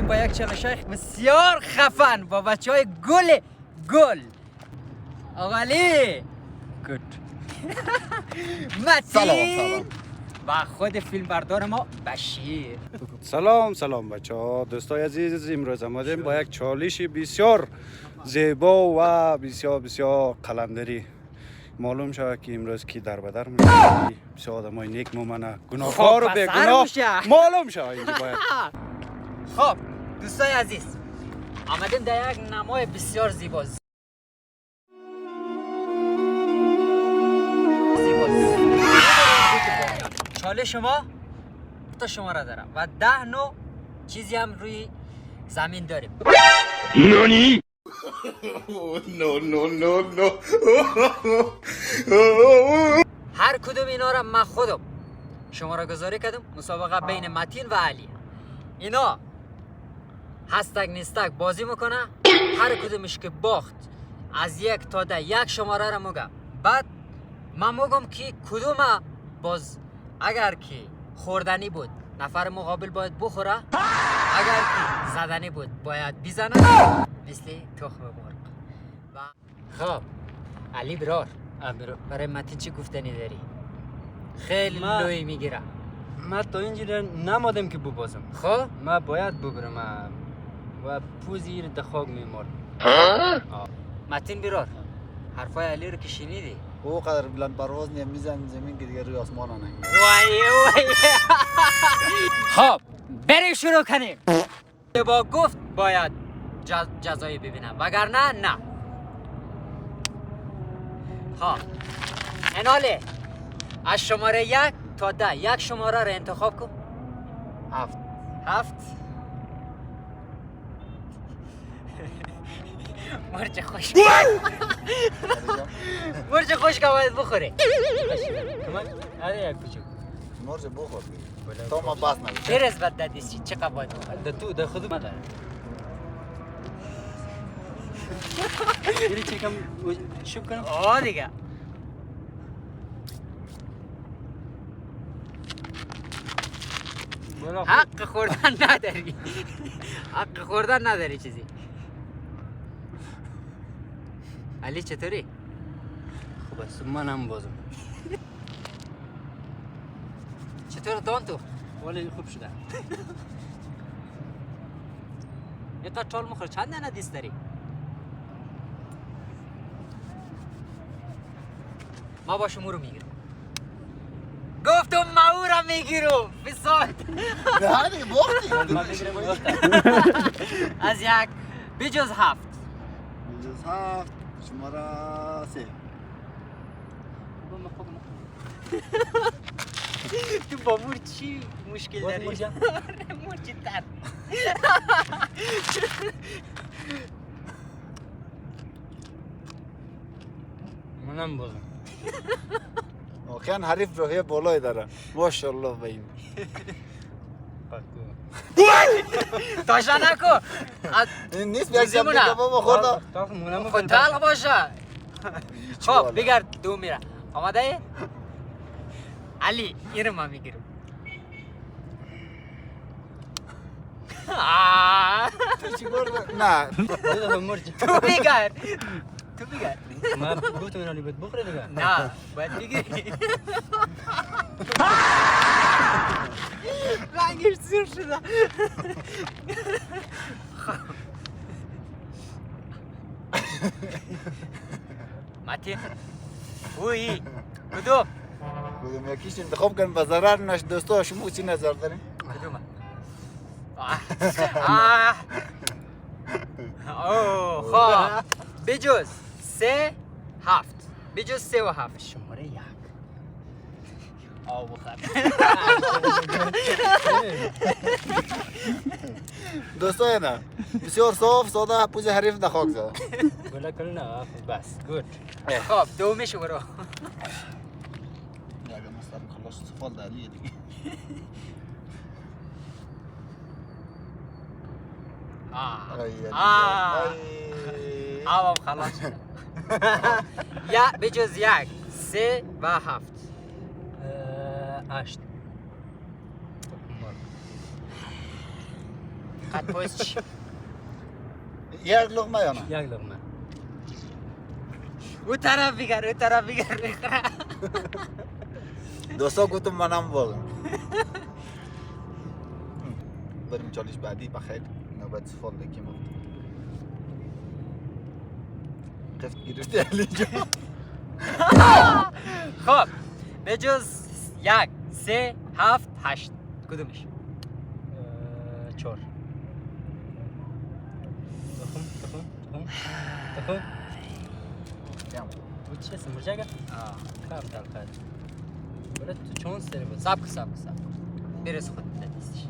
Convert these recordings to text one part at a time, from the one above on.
آمدیم با یک چالشای بسیار خفن با بچه های گل آقا علی گود متین و خود فیلم بردار ما بشیر. سلام بچه ها، دوستای عزیز، امروز آمدیم با یک چالش بسیار زیبا و بسیار قلندری. معلوم شود که امروز کی در بدر میشه، بسیار آدمای نیک مومنه، گناهکار و بیگناه معلوم شود اینجا باید. خب دوستای عزیز آمدیم در یک نمای بسیار زیبا چالش ما تا شماره دارم و 10 نوع چیزی هم روی زمین داریم. نانی؟ نو هر کدوم اینا را من خودم شماره گذاری کردم. مسابقه بین متین و علی. اینا هستک نیستک بازی میکنه، هر کدومش که باخت از 1 تا 10 یک شماره را میگم. بعد من میگم که کدوم باز اگر که خوردنی بود نفر مقابل باید بخوره، اگر که زدنی بود باید بزنه، مثل تخم مرغ. و خب علی برار برای متین چی گفتنی داری؟ خیلی لوی میگیره. من تا اینجا نمادم که ببازم. خب من باید ببرم و پوزی رو دخاق میمارم. متین برار حرفای علی رو که شنیدی؟ او قدر بلند پرواز میزن زمین که دیگه روی آسمان ها نگیره. وای خب بریم شروع کنیم. با گفت باید جزایی ببینم وگرنه نه. خب اناله از شماره 1 تا 10 یک شماره رو انتخاب کن. 7 مرچ خوش مرچ خوش که باید بخوره. آره یک کوچک مرچ بخور تو ما باز نبید برز بد دادیسی چقدر باید بخوره. ده تو ده خودم نداره. یه چکم شب کنم. دیگه حق خوردن نداری. حق خوردن نداری چیزی. علی چطوری؟ خب است منم بازم. چطور دان تو؟ ولی خوب شده. اینقدر چال مخور چند دانه دیست داری؟ ما با شما رو میگیرم. گفتم ما او را میگیرم بسات. نه دیگه باختی. من بگیرم از یک بجز 7 بجز 7 شماره 3 تو با مور چی مشکل داری؟ مور چی تر منم بازم. واقعا حریف روحیه بالایی داره ماشاءالله به این. تاشا نکو. این نیست بیاد جمعی کباب خورده خود تلق باشه. خب بگرد دو میره. آمده ای؟ علی این رو ما میگیرم. تو چی گرده؟ نه تو بگرد. من گفتم اینا باید بخوره دیگه. نه باید بگیری. رنگش سور شده. متین اوی کدوم یکیش انتخاب کن به ضرر نش. دوستا شما چی نظر دارین؟ کدومه؟ خب بجز 3 7 بجز 3 و 7 شماره 1 آب بخور. دوستا نه بسیار صاف ساده پوز حریف در خاک زده. بلا کنه نه بس گود. خب دومش برو. اگه مسترم خلاص سفال دالیه دیگه. آبم خلاص شد. یا بجز 1 3 و 7 8 خط پوست چی؟ یک لقمه یا نه؟ یک لقمه. او طرف بگر دوستا گفتم منم واقعا بریم چالش بعدی بخیر نوبت سفال دکیم قفت گرفتی علی جان خب به جز 1 3 7 8 کدومش؟ 4. تخم. Bu چه سمرجه که؟ کام تلخه. برای تو چون سری بود. سب کن برس خود نیستش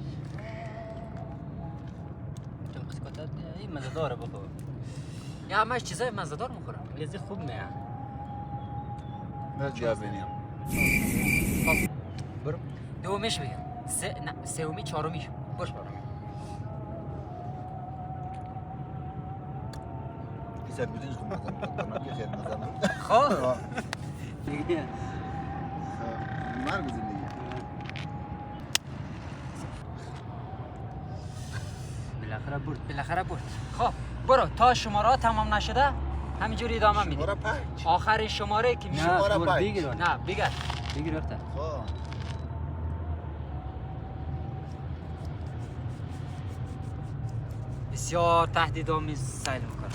تو خسکتات این مزه داره بخور. یا همش چیزای مزه‌دار میخورم لیزی خوب میه. نه جواب بینیم خب برو دومیش بگم سومی چهارمیش باش برو این سر بودینش خوب مزن کنم که خیلی مزنم خب مرگ زندگی بالاخره برد خب برو تا شماره ها تمام نشده همینجوری ادامه میدی شماره 5 آخر شماره که میشه شماره برو پنج. بگیر. نه بگرد بگیر وقتا. خب بسیار تهدیدآمیز سیل میکنم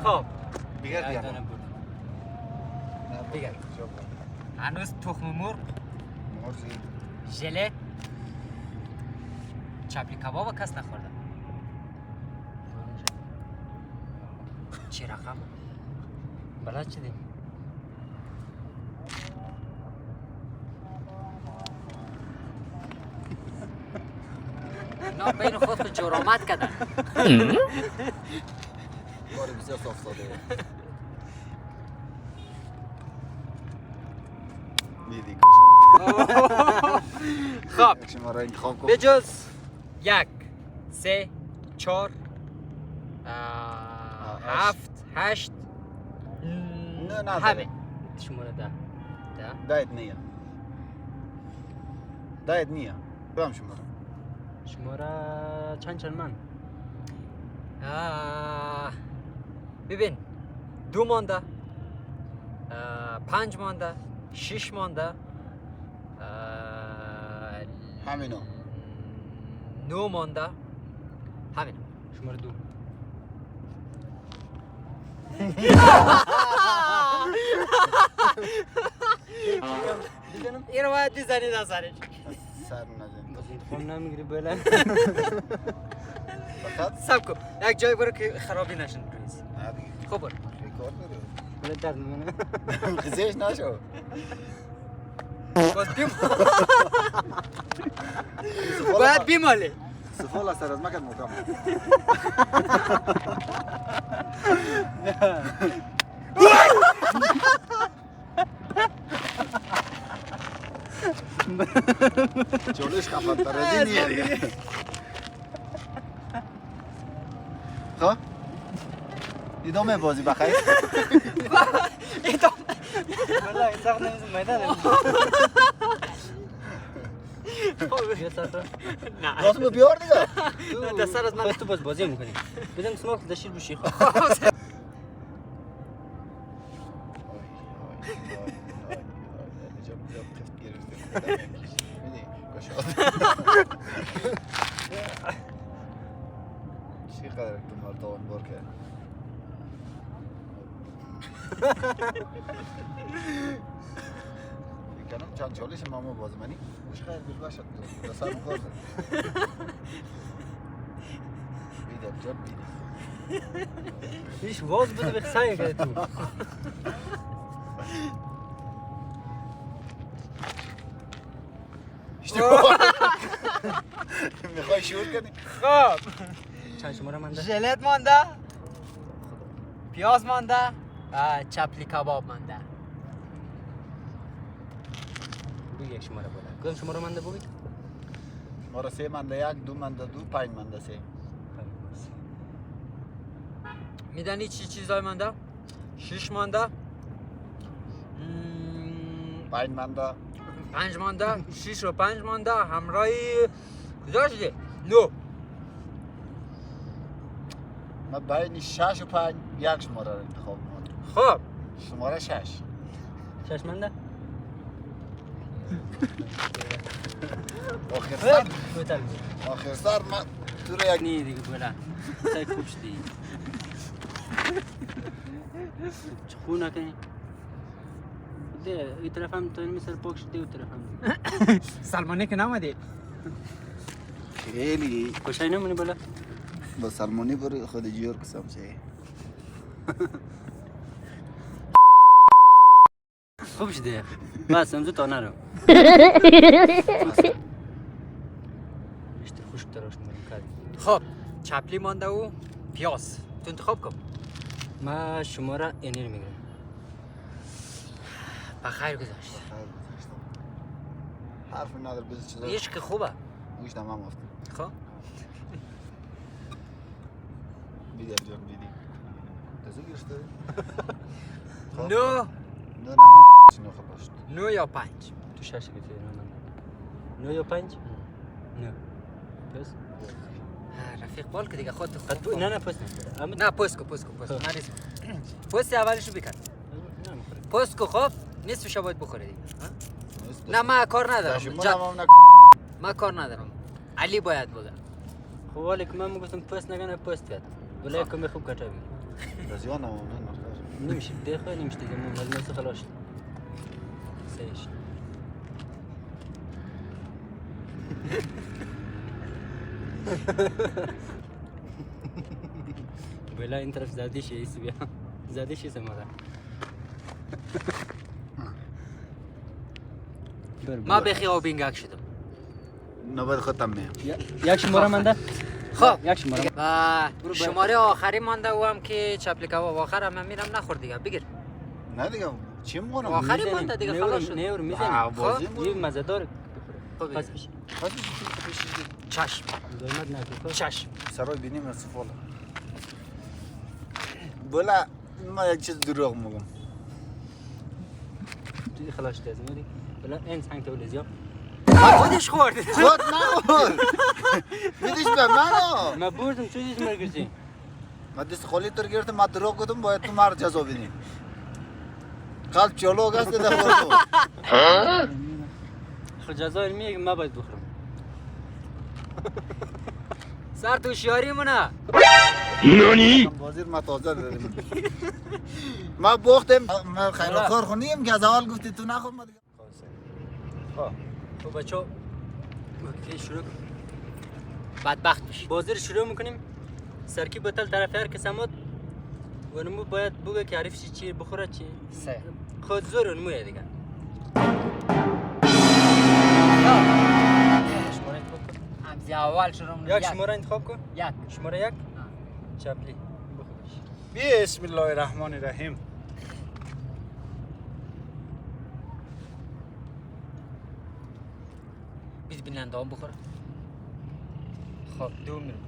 خب بگرد یک یا دانه نه؟ برد. بگرد. هنوز تخم مرغ مرسی ژله چپلی کباب کس نخورده چی رقم؟ بلد چی دیم؟ اینا بین خود جرامت کردن باری بسیار صاف ساده دیدی خب شماره انتخاب کن به جز 1 3 4 7 8 نه نه همه شماره 10. داید نیا داید نیا کدام شماره شماره چند من؟ ببین 2 مانده 5 مانده 6 مانده همینو 9 مانده همین شماره 2. این رو باید بزنید از سرش سر نزن بس انتخاب نمیگیری بله. فقط سب کن یک جای برو که خرابی نشن رویز نه دیگه خب برو کار داره بله درد میکنه. خزیش نشو باز بیم باید بیماله سفال سر از مکت مکم چالش خفت تر از اینیه دیگه خب ادامه بازی بخیر والله سخت نمیزم میدان. بیا سر. نه راست بو بیار دیگه نه دستر از من تو باز بازی میکنی. بدم سماک دشیر بشی. چقدر تو مردان بار کرد کنم چند چالش مامو بازمانی مش خیر بیل باشد دسر مقارد بیدم جب بیدم هیچ واز بده بخسایی کرد تو. میخوای شور کنی؟ خب چند شماره من ده؟ ژلت مانده پیاز مانده چپلی کباب مانده بگی یک شماره بوده. کدام شماره من ده بگی؟ شماره 3 منده 1 2 منده 2 5 منده 3 میدانی چی چیزای مانده 6 مانده 5 منده 5 مانده 6 و 5 مانده همراهی کجا شده 9 من بین 6 و 5 یک شماره رو انتخاب میکنم. خب شماره 6. 6 مانده آخر سر بوتل آخر سر من تو رو یک نی دیگه بولا سای خوب شدی چه خونه کنی ده این طرف هم تو این مثل پاک شدی اون طرف هم سلمانی که نمادی خیلی کشای نمونی بالا با سلمانی بری خود جور قسم چه خوب شده بس امزو تا نرو بیشتر خوشک تراش میکنم کردی خب چپلی مانده و پیاز تو انتخاب کن ما شماره اینیر میگیرم بخیر گذاشت حرف نداره بزن چیزا ایش که خوبه گوش نمام افته خب بیدیم جان بیدیم تازه گرشته 9 نه نمان شنو خباشت 9 یا 5 تو شش گفتی نه 9 یا 5 نه بس رفیق بال که دیگه خودت قد خوب نه نه پس نه نه پست کو مریض پست اولشو بکن پست کو خب نصفشو باید بخوری دیگه نه من کار ندارم من کار ندارم علی باید بگه خب ولی که من میگفتم پست نگنه پست بیاد ولی کمی خوب کتا بگی رزیان نمام نه نمیشه دیگه نمیشه دیگه من ملمس خلاص سیش بلا این طرف زدی شیء بیا زدی شیء سماره ما بخی او بینگک شدم نوبت ختم میام یک شماره مانده خب یک شماره و شماره آخری مانده و هم که چپلیکاوا آخر هم میرم نخور دیگه بگیر نه دیگه چی میکنم آخری مانده دیگه خلاص شد نه میزنی بازی این مزه داره خب پس بشه چشم زحمت نکن چشم سرای بینیم از فالا بلا ما یک چیز دروغ میگم توی خلاص شده از مودی بلا این سنگ تو لزیا خودش خورد خود نخور میدیش به منو ما بردم چیزی مرگزی من دست خالی تر گرفتم من دروغ گفتم باید تو مر جزا بدی قلب چالو گست ده خورد خب جزا میگه ما باید بخورم سر تو شیاری مونه 何 بازیر ما تازه داریم ما بختم ما خیر کار خونیم که از اول گفتی تو نخور ما دیگه خب بچه اوکی شروع کن بدبخت میشی بازی رو شروع میکنیم سرکی بطل طرف هر کس اماد و نمو باید بگه که عرفشی چی بخوره چی سه خود زور نمویه دیگه شماره انتخاب کن همزی اول شروع مونه یک شماره انتخاب کن یک شماره یک چپلی بسم الله الرحمن الرحیم بیز بیننده هم بخوره خب دو میرم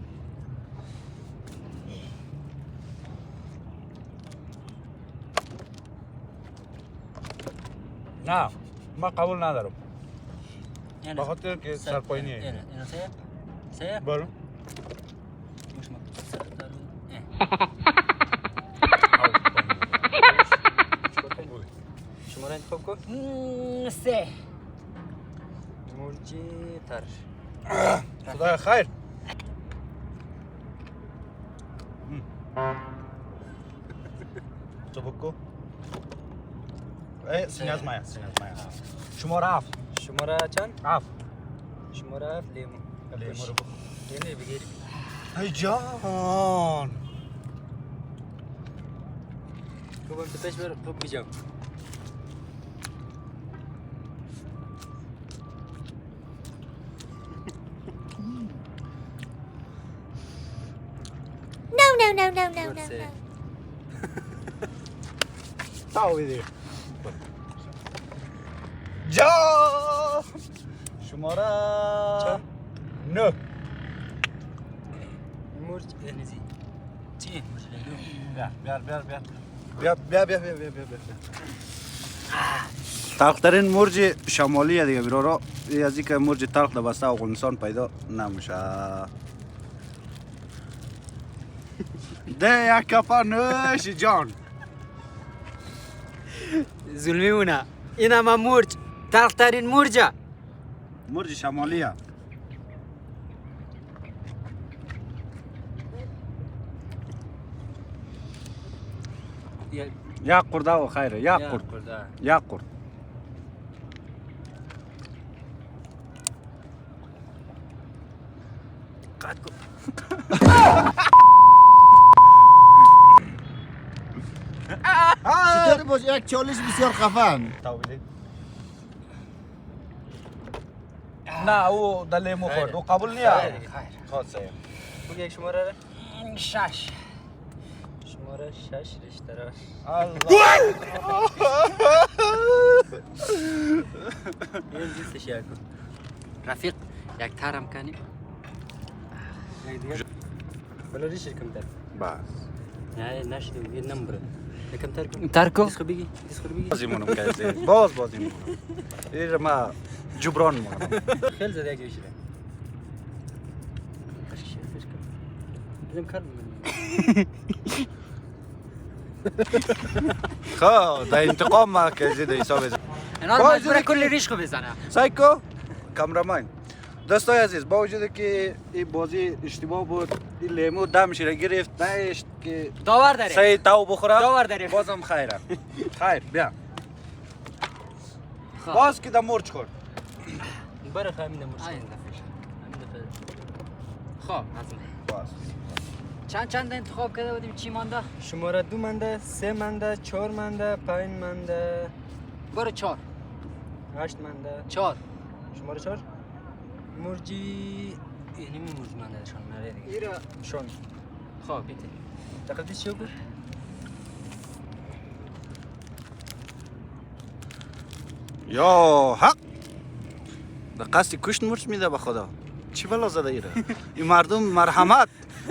نه ما قبول ندارم اینه. به خاطر که سرپاینی اینه اینه سه سه برو مش مقصر شماره انتخاب کن سه مرجی ترش خدای خیر تو بکو سینه از مایا شماره 7 شماره چند 7 شماره 7 لیمو لیمو رو بکو اینه بگیری ای جان خوب تو پیش بر خوب بیجام No. تاوی دی جا شماره چند؟ 9 مرج انزی چی مرج بیا بیا بیا بیا بیا بیا بیا بیا بیا بیا تلخترین مرج شمالی دیگه برارا از اینکه مرج تلخ در بسته افغانستان پیدا نمیشه. ده یک کپا نوش جان. ظلمی مونه این همه مرج تلخترین مرجه مرج شمالیه. یک قرده و خیره یک قرد یک قرد. قد کن چطوری باش یک چالش بسیار خفن. نه او دل لیمو خورد او قبول نیه. خاصه بگی یک شماره را شش شماره 6 رشته را این زیستش یک کن رفیق یک ترم کنیم یک دیگه بلا ریشش کمتر بس نه نشدیم یه نمبره یکم تر کن ترکو دیسخو بگی دیسخو بگی بازی مونم که بازی مونم این ما جبران مونم. خیلی زده یک بیشتره فشکش بزنم کار خب در انتقام ما که زیده حساب بزن. اینا رو مجبوره کلی ریشکو بزنه سایکو کامرامان دوستای عزیز با وجود که این بازی اشتباه بود این لیمو دمش را گرفت نشت که داور داره سعی تاو بخوره داور داره بازم خیره خیر بیا خب. باز که در مرچ خورد برای همین مرسل آینده فش. خب از باز چند انتخاب کرده بودیم چی مانده؟ شماره 2 منده 3 منده 4 منده 5 منده برو 4 8 منده 4 شماره 4 مرجی یعنی مرج منده شان نره دیگه ایرا شان خب بیتی دقیقی چیو بود؟ یا حق به قصد کشت مرچ میده به خدا چی بلا زده ایره این مردم مرحمت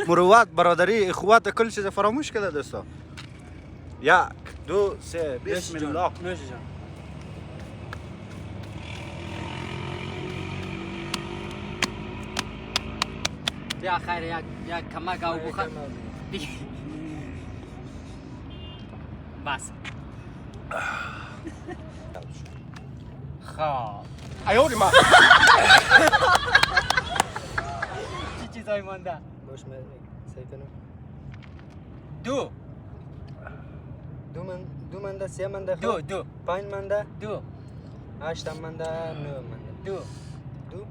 مروت برادری اخوت کل چیز فراموش کرده دوستا. 1 2 3 بسم الله. نوش جان بیا خیر یک کمک او بخور دیگه بس خب ایوری ما چی چیزایی مانده؟ باش من سعی کنم 2 دو منده 3 منده 2 5 منده 2 8 منده 9 منده 2 دو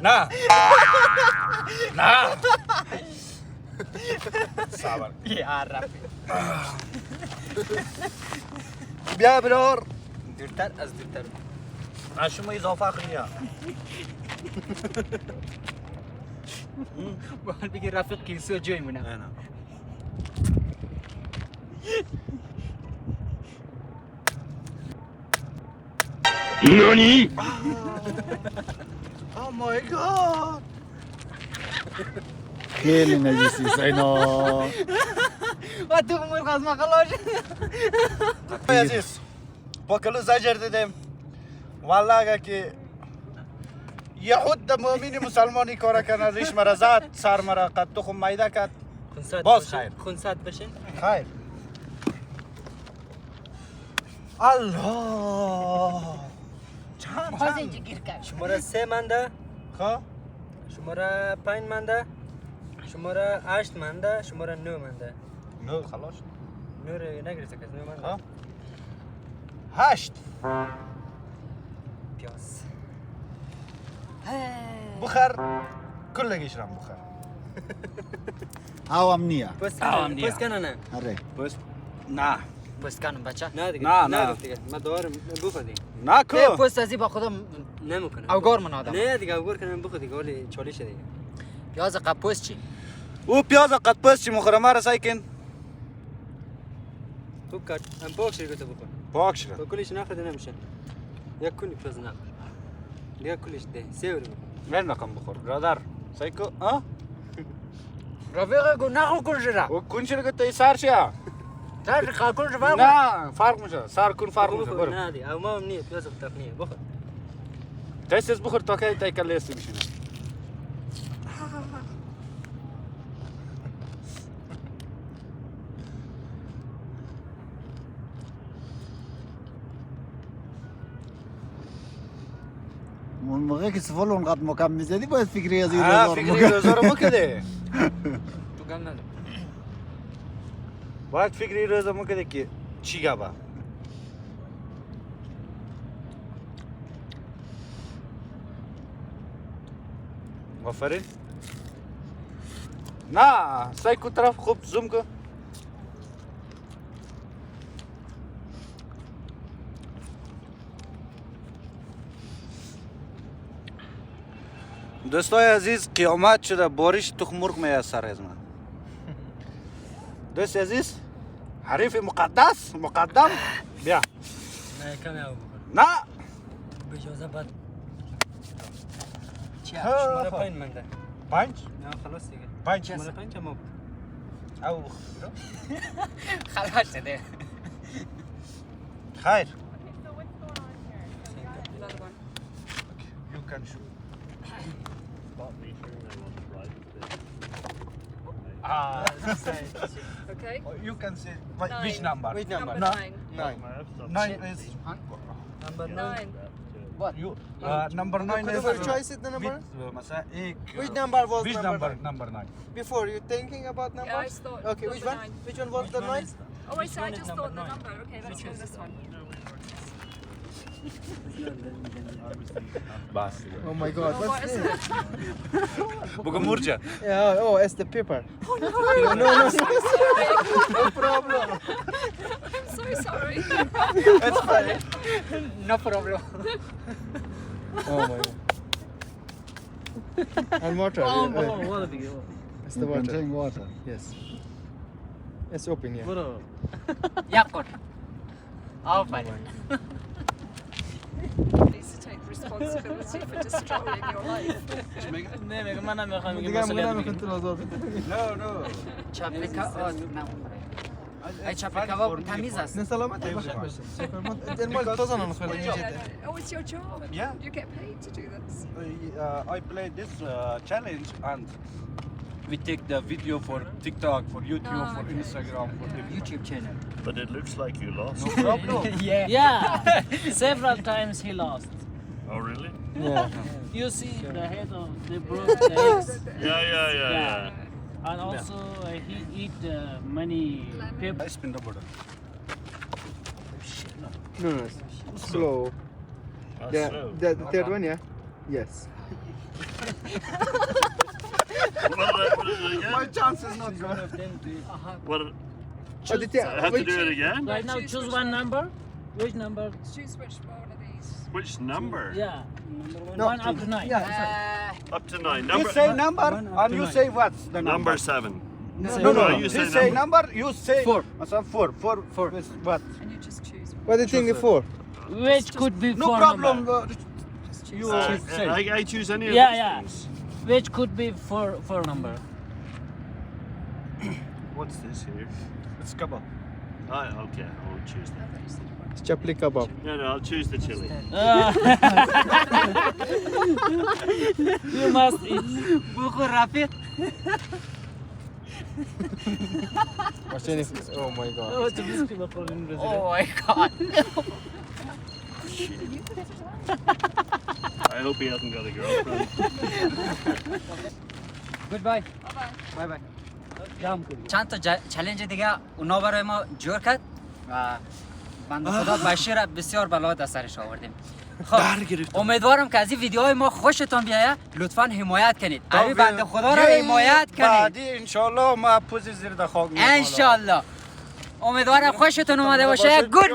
نه نه صبر یا رفی بیا برار دورتر از دورتر از شما اضافه کنیا باید بگی رفیق کیسو جوی مونه نه NANI?! Oh my god خیلی نجسی سینا. و تو مرغ از مخلاش عزیز با کلو زجر دیدیم والله اگه که یهود مؤمن مسلمانی کار کنه ریش مرا زد سر مرا قد تخم میده کرد باز خیر خونسات بشین خیر الله باز اینجا گیر کرد شماره 3 منده خب شماره 5 منده شماره 8 منده شماره 9 منده نو خلاص 9 رو نگرفته کس 9 منده خب 8 پیاز بخر کلگیش رم بخر او هم نیه. پست آم دیا. کنه نه آره. بس نه پست کنم بچه نه دیگه نه. گفت دیگه من دوباره بخوریم نه کو پست ازی با خودم نمیکنم اوگار من آدم نه دیگه اوگار کنم بخور دیگه ولی چالی شده دیگه پیاز قپوس چی؟ او پیاز قد پس چی مخوره مرا سایکن خوب کات ام پاک شده تو بخور پاک شد تو کلیش نخورده نمیشه یک کنی پیاز نخور دیگه کلیش ده 3 رو بخور من نکم بخور برادر سایکو ها رفیق گو نخو کن شده او کن شده که تو سر شیا سر خاکون رو بخور نه فرق میشه سرکون فرق میشه بخور برو نه دی اما هم نیه پیاز خطف نیه بخور تست بخور تا که تای کله است میشینه اون موقع که سفال اونقدر مکم میزدی باید فکری از این ها روزا رو فکری روزا رو مکده تو گم نداره باید فکری روزا مکده که چی گبا آفرین نه سعی کو طرف خوب زوم کو دوستای عزیز قیامت شده بارش تخم مرغ میسر از من دوست عزیز حریف مقدس مقدم بیا نه کمی او بخور نه بجازه بعد چی ها، شماره خب. پایین منده پنج نه خلاص دیگه پنج شماره پایین هم او خلاص شده خیر you can shoot Okay. you can say which Nine. number Which number? Number nine. nine is نمبر Nine. you number 9 is Could you choice it the number? مثلا एक Which number was which number number 9 Before you thinking about Yeah, I numbers? thought. Okay, which number one? nine. Which one was the nine? Oh, wait, so I just thought the number. Okay, let's go this one. bas Oh my god, Oh, what's what is this? it? bugün murca Yeah, oh, it's the paper. Oh no! No, no, no problem. I'm so sorry. it's fine. no problem Oh my god. And water. والله دیگه It's the water. Containing water. Yes. It's open here. برو یک کن آفرین Needs to take responsibility for destroying your life. نه میگم من نمیخوام میگم دیگه هم مسئله نمی‌خوام دیگه تو آزاد. no no چپلی کباب ای چپلی کباب تمیز است نه سلامت باشه باشه. این مال تو زنان خیلی Yeah. اینجا. Oh, it's your job. Yeah. You get paid to do this. I play this challenge and we take the video for TikTok, for YouTube, Oh, for okay. Instagram, for the YouTube channel But it looks like you lost. no problem. yeah several times he lost Oh, really? Yeah. you see the head of the broke the eggs Yeah. and also he eat many people Spin the bottle. No, no. Slow. That's The, slow. the third one, yeah? Yes. What is it My again? chance is not good. What? Oh, the I have to do it again? right now choose one number which number Choose which one of these. Which number? yeah No, one up to nine Yeah. Up to 9. You Number say number and you say what's the number? number 7. No, No, no, you you say say number. number, you say Four. Four. Four is what? And you just choose one. What do you think for? which could be No four problem. number. Just choose You one. I choose any of Yeah, these yeah. things. which could be four number What's this here? It's kebab. Okay, I'll choose that. It's chapli kebab. No, I'll choose the chili. you must eat بخور رفیق Oh my god. oh to biscuit بخورین oh my god I hope he hasn't got a girlfriend. goodbye bye bye چند تا چالش دیگه اونا برای ما جور کرد و بنده خدا بشیر بسیار بلا در سرش آوردیم خب امیدوارم که از این ویدیوهای ما خوشتون بیاید لطفا حمایت کنید ابی بنده خدا رو حمایت کنید بعدی انشالله ما پوزی زیر خاک می‌کنم. انشالله امیدوارم خوشتون اومده باشه گود